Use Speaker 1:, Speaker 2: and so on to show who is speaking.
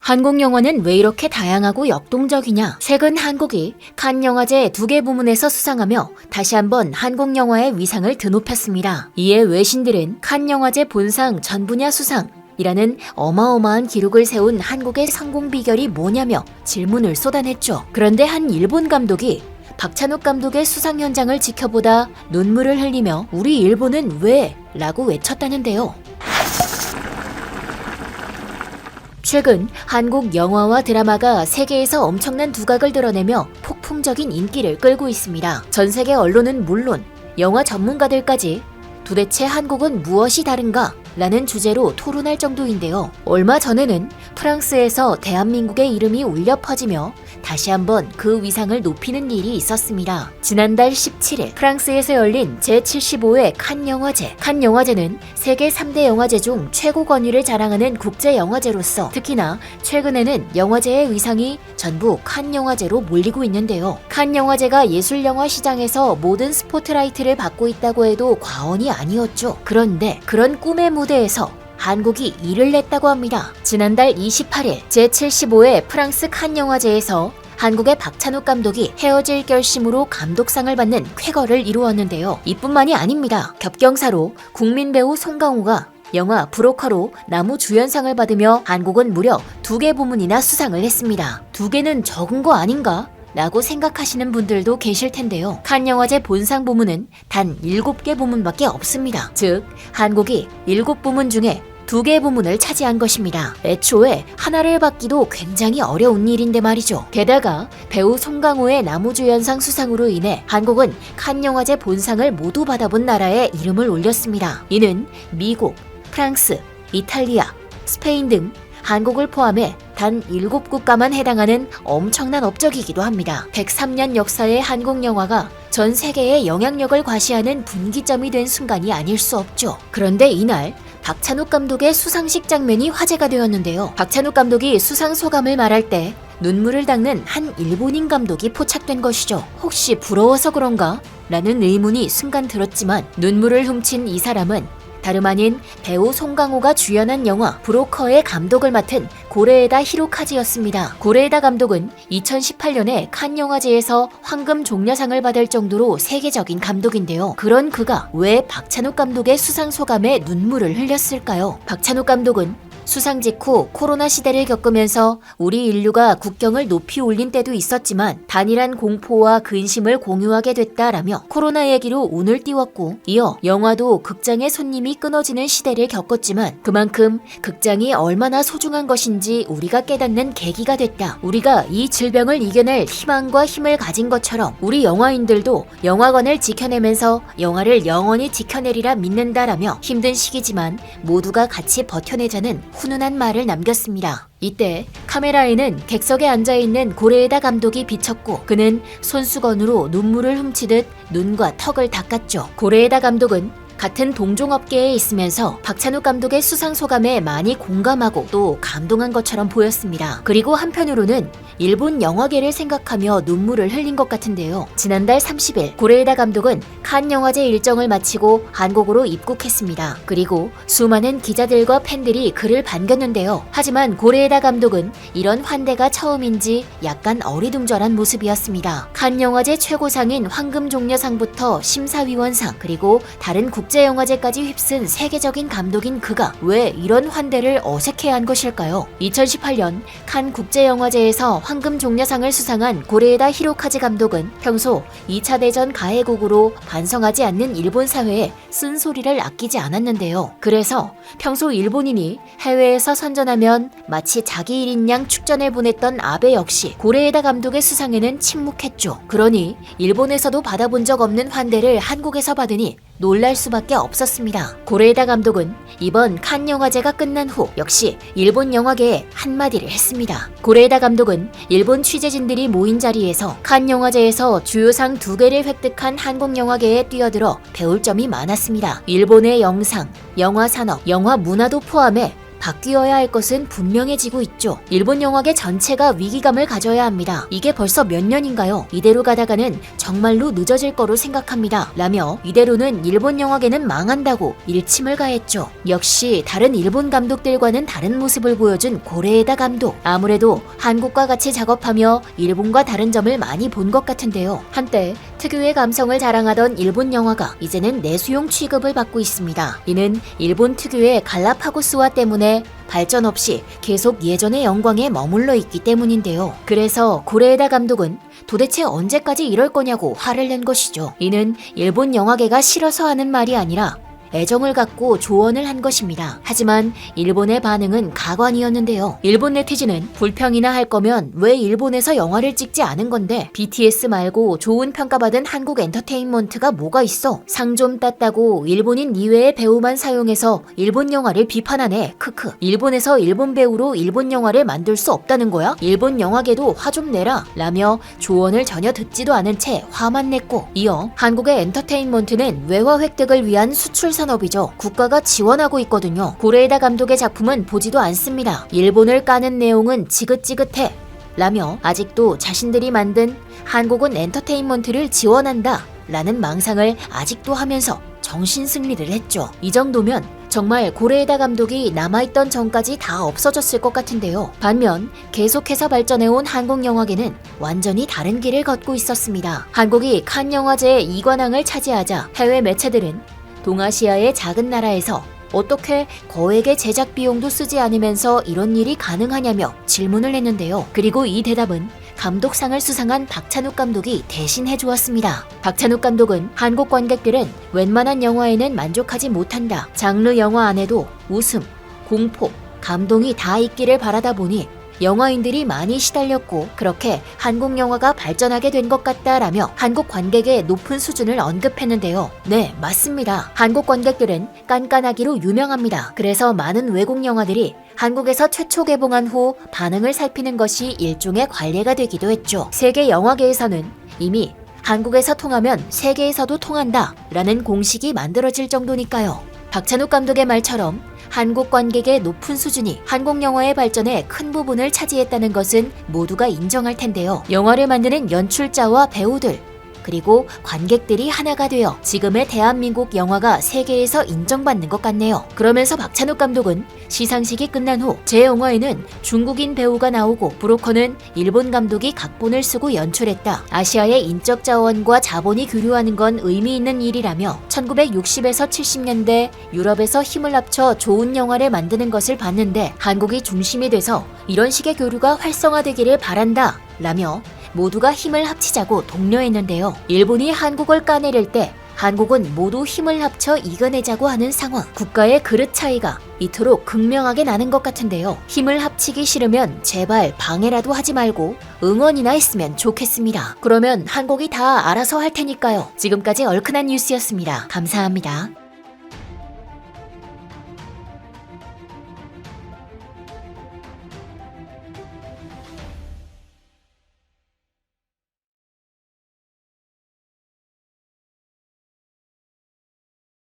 Speaker 1: 한국 영화는 왜 이렇게 다양하고 역동적이냐? 최근 한국이 칸 영화제 2개 부문에서 수상하며 다시 한번 한국 영화의 위상을 드높였습니다. 이에 외신들은 칸 영화제 본상 전 분야 수상 이라는 어마어마한 기록을 세운 한국의 성공 비결이 뭐냐며 질문을 쏟아냈죠. 그런데 한 일본 감독이 박찬욱 감독의 수상 현장을 지켜보다 눈물을 흘리며 "우리 일본은 왜?" 라고 외쳤다는데요. 최근 한국 영화와 드라마가 세계에서 엄청난 두각을 드러내며 폭풍적인 인기를 끌고 있습니다. 전 세계 언론은 물론 영화 전문가들까지 도대체 한국은 무엇이 다른가? 라는 주제로 토론할 정도인데요. 얼마 전에는 프랑스에서 대한민국의 이름이 울려 퍼지며 다시 한번 그 위상을 높이는 일이 있었습니다. 지난달 17일 프랑스에서 열린 제75회 칸 영화제. 칸 영화제는 세계 3대 영화제 중 최고 권위를 자랑하는 국제 영화제로서 특히나 최근에는 영화제의 위상이 전부 칸 영화제로 몰리고 있는데요. 칸 영화제가 예술 영화 시장에서 모든 스포트라이트를 받고 있다고 해도 과언이 아니었죠. 그런데 그런 꿈의 무대에서 한국이 일을 냈다고 합니다. 지난달 28일 제75회 프랑스 칸 영화제에서 한국의 박찬욱 감독이 헤어질 결심으로 감독상을 받는 쾌거를 이루었는데요. 이뿐만이 아닙니다. 겹경사로 국민 배우 송강호가 영화 브로커로 나무주연상을 받으며 한국은 무려 2개 부문이나 수상을 했습니다. 2개는 적은 거 아닌가? 라고 생각하시는 분들도 계실 텐데요. 칸 영화제 본상 부문은 단 7개 부문밖에 없습니다. 즉, 한국이 7부문 중에 2개 부문을 차지한 것입니다. 애초에 하나를 받기도 굉장히 어려운 일인데 말이죠. 게다가 배우 송강호의 나무주연상 수상으로 인해 한국은 칸 영화제 본상을 모두 받아본 나라에 이름을 올렸습니다. 이는 미국, 프랑스, 이탈리아, 스페인 등 한국을 포함해 단 7국가만 해당하는 엄청난 업적이기도 합니다. 103년 역사의 한국 영화가 전 세계에 영향력을 과시하는 분기점이 된 순간이 아닐 수 없죠. 그런데 이날 박찬욱 감독의 수상식 장면이 화제가 되었는데요. 박찬욱 감독이 수상 소감을 말할 때 눈물을 닦는 한 일본인 감독이 포착된 것이죠. 혹시 부러워서 그런가? 라는 의문이 순간 들었지만 눈물을 훔친 이 사람은 다름 아닌 배우 송강호가 주연한 영화 브로커의 감독을 맡은 고레에다 히로카즈였습니다. 고레에다 감독은 2018년에 칸 영화제에서 황금 종려상을 받을 정도로 세계적인 감독인데요. 그런 그가 왜 박찬욱 감독의 수상 소감에 눈물을 흘렸을까요? 박찬욱 감독은 수상 직후 코로나 시대를 겪으면서 우리 인류가 국경을 높이 올린 때도 있었지만 단일한 공포와 근심을 공유하게 됐다라며 코로나 얘기로 운을 띄웠고, 이어 영화도 극장의 손님이 끊어지는 시대를 겪었지만 그만큼 극장이 얼마나 소중한 것인지 우리가 깨닫는 계기가 됐다. 우리가 이 질병을 이겨낼 희망과 힘을 가진 것처럼 우리 영화인들도 영화관을 지켜내면서 영화를 영원히 지켜내리라 믿는다라며 힘든 시기지만 모두가 같이 버텨내자는 훈훈한 말을 남겼습니다. 이때 카메라에는 객석에 앉아있는 고레에다 감독이 비쳤고 그는 손수건으로 눈물을 훔치듯 눈과 턱을 닦았죠. 고레에다 감독은 같은 동종업계에 있으면서 박찬욱 감독의 수상 소감에 많이 공감하고 또 감동한 것처럼 보였습니다. 그리고 한편으로는 일본 영화계를 생각하며 눈물을 흘린 것 같은데요. 지난달 30일 고레에다 감독은 칸 영화제 일정을 마치고 한국으로 입국했습니다. 그리고 수많은 기자들과 팬들이 그를 반겼는데요. 하지만 고레에다 감독은 이런 환대가 처음인지 약간 어리둥절한 모습이었습니다. 칸 영화제 최고상인 황금종려상부터 심사위원상 그리고 다른 국제영화제까지 휩쓴 세계적인 감독인 그가 왜 이런 환대를 어색해한 것일까요? 2018년 칸 국제영화제에서 황금종려상을 수상한 고레에다 히로카즈 감독은 평소 2차 대전 가해국으로 반성하지 않는 일본 사회에 쓴소리를 아끼지 않았는데요. 그래서 평소 일본인이 해외에서 선전하면 마치 자기 일인 양 축전을 보냈던 아베 역시 고레에다 감독의 수상에는 침묵했죠. 그러니 일본에서도 받아본 적 없는 환대를 한국에서 받으니 놀랄 수밖에 없었습니다. 고레에다 감독은 이번 칸 영화제가 끝난 후 역시 일본 영화계에 한마디를 했습니다. 고레에다 감독은 일본 취재진들이 모인 자리에서 칸 영화제에서 주요상 2개를 획득한 한국 영화계에 뛰어들어 배울 점이 많았습니다. 일본의 영상, 영화 산업, 영화 문화도 포함해 바뀌어야 할 것은 분명해지고 있죠. 일본 영화계 전체가 위기감을 가져야 합니다. 이게 벌써 몇 년인가요? 이대로 가다가는 정말로 늦어질 거로 생각합니다. 라며 이대로는 일본 영화계는 망한다고 일침을 가했죠. 역시 다른 일본 감독들과는 다른 모습을 보여준 고레에다 감독. 아무래도 한국과 같이 작업하며 일본과 다른 점을 많이 본 것 같은데요. 한때 특유의 감성을 자랑하던 일본 영화가 이제는 내수용 취급을 받고 있습니다. 이는 일본 특유의 갈라파고스화 때문에 발전 없이 계속 예전의 영광에 머물러 있기 때문인데요. 그래서 고레에다 감독은 도대체 언제까지 이럴 거냐고 화를 낸 것이죠. 이는 일본 영화계가 싫어서 하는 말이 아니라 애정을 갖고 조언을 한 것입니다. 하지만 일본의 반응은 가관이었는데요. 일본 네티즌은 불평이나 할 거면 왜 일본에서 영화를 찍지 않은 건데 BTS 말고 좋은 평가받은 한국 엔터테인먼트가 뭐가 있어? 상 좀 땄다고 일본인 이외의 배우만 사용해서 일본 영화를 비판하네. 크크. 일본에서 일본 배우로 일본 영화를 만들 수 없다는 거야? 일본 영화계도 화 좀 내라. 라며 조언을 전혀 듣지도 않은 채 화만 냈고, 이어 한국의 엔터테인먼트는 외화 획득을 위한 수출 산업이죠. 국가가 지원하고 있거든요. 고레에다 감독의 작품은 보지도 않습니다. 일본을 까는 내용은 지긋지긋해. 라며 아직도 자신들이 만든 한국은 엔터테인먼트를 지원한다 라는 망상을 아직도 하면서 정신승리를 했죠. 이 정도면 정말 고레에다 감독이 남아있던 정까지 다 없어졌을 것 같은데요. 반면 계속해서 발전해온 한국 영화계는 완전히 다른 길을 걷고 있었습니다. 한국이 칸 영화제의 2관왕을 차지하자 해외 매체들은 동아시아의 작은 나라에서 어떻게 거액의 제작 비용도 쓰지 않으면서 이런 일이 가능하냐며 질문을 했는데요. 그리고 이 대답은 감독상을 수상한 박찬욱 감독이 대신 해주었습니다. 박찬욱 감독은 한국 관객들은 웬만한 영화에는 만족하지 못한다. 장르 영화 안에도 웃음, 공포, 감동이 다 있기를 바라다 보니 영화인들이 많이 시달렸고 그렇게 한국 영화가 발전하게 된 것 같다라며 한국 관객의 높은 수준을 언급했는데요. 네, 맞습니다. 한국 관객들은 깐깐하기로 유명합니다. 그래서 많은 외국 영화들이 한국에서 최초 개봉한 후 반응을 살피는 것이 일종의 관례가 되기도 했죠. 세계 영화계에서는 이미 한국에서 통하면 세계에서도 통한다 라는 공식이 만들어질 정도니까요. 박찬욱 감독의 말처럼 한국 관객의 높은 수준이 한국 영화의 발전에 큰 부분을 차지했다는 것은 모두가 인정할 텐데요. 영화를 만드는 연출자와 배우들, 그리고 관객들이 하나가 되어 지금의 대한민국 영화가 세계에서 인정받는 것 같네요. 그러면서 박찬욱 감독은 시상식이 끝난 후 제 영화에는 중국인 배우가 나오고 브로커는 일본 감독이 각본을 쓰고 연출했다. 아시아의 인적 자원과 자본이 교류하는 건 의미 있는 일이라며 1960에서 70년대 유럽에서 힘을 합쳐 좋은 영화를 만드는 것을 봤는데 한국이 중심이 돼서 이런 식의 교류가 활성화되기를 바란다 라며 모두가 힘을 합치자고 독려했는데요. 일본이 한국을 까내릴 때 한국은 모두 힘을 합쳐 이겨내자고 하는 상황. 국가의 그릇 차이가 이토록 극명하게 나는 것 같은데요. 힘을 합치기 싫으면 제발 방해라도 하지 말고 응원이나 했으면 좋겠습니다. 그러면 한국이 다 알아서 할 테니까요. 지금까지 얼큰한 뉴스였습니다. 감사합니다.